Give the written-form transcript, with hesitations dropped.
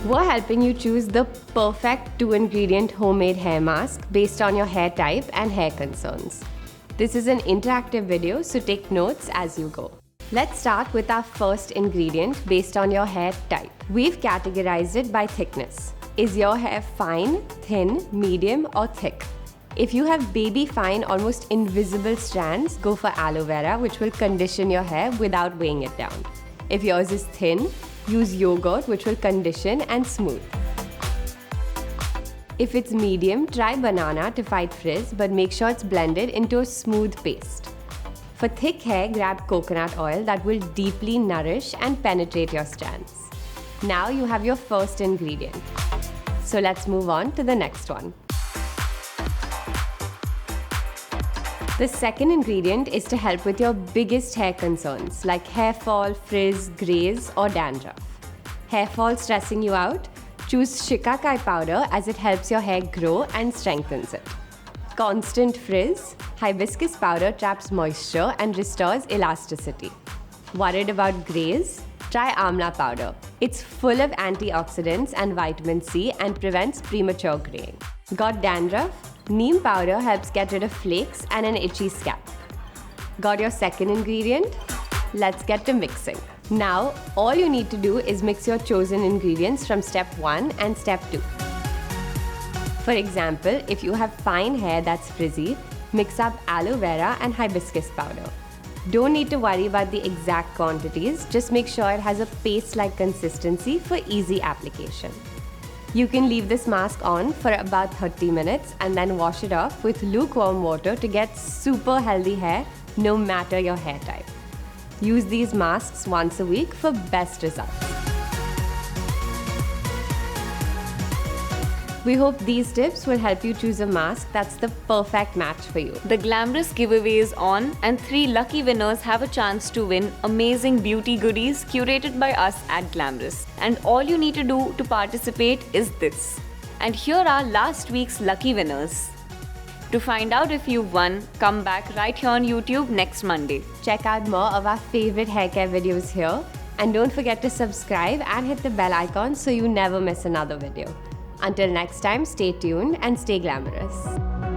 We're helping you choose the perfect 2-ingredient homemade hair mask based on your hair type and hair concerns. This is an interactive video, so take notes as you go. Let's start with our first ingredient based on your hair type. We've categorized it by thickness. Is your hair fine, thin, medium, or thick? If you have baby fine, almost invisible strands, go for aloe vera, which will condition your hair without weighing it down. If yours is thin, use yogurt, which will condition and smooth. If it's medium, try banana to fight frizz, but make sure it's blended into a smooth paste. For thick hair, grab coconut oil that will deeply nourish and penetrate your strands. Now you have your first ingredient. So let's move on to the next one. The second ingredient is to help with your biggest hair concerns like hair fall, frizz, grays, or dandruff. Hair fall stressing you out? Choose Shikakai powder as it helps your hair grow and strengthens it. Constant frizz? Hibiscus powder traps moisture and restores elasticity. Worried about grays? Try Amla powder. It's full of antioxidants and vitamin C and prevents premature graying. Got dandruff? Neem powder helps get rid of flakes and an itchy scalp. Got your second ingredient? Let's get to mixing. Now, all you need to do is mix your chosen ingredients from step 1 and step 2. For example, if you have fine hair that's frizzy, mix up aloe vera and hibiscus powder. Don't need to worry about the exact quantities, just make sure it has a paste-like consistency for easy application. You can leave this mask on for about 30 minutes and then wash it off with lukewarm water to get super healthy hair no matter your hair type. Use these masks once a week for best results. We hope these tips will help you choose a mask that's the perfect match for you. The Glamrs giveaway is on, and 3 lucky winners have a chance to win amazing beauty goodies curated by us at Glamrs. And all you need to do to participate is this. And here are last week's lucky winners. To find out if you've won, come back right here on YouTube next Monday. Check out more of our favorite hair care videos here. And don't forget to subscribe and hit the bell icon so you never miss another video. Until next time, stay tuned and stay glamorous.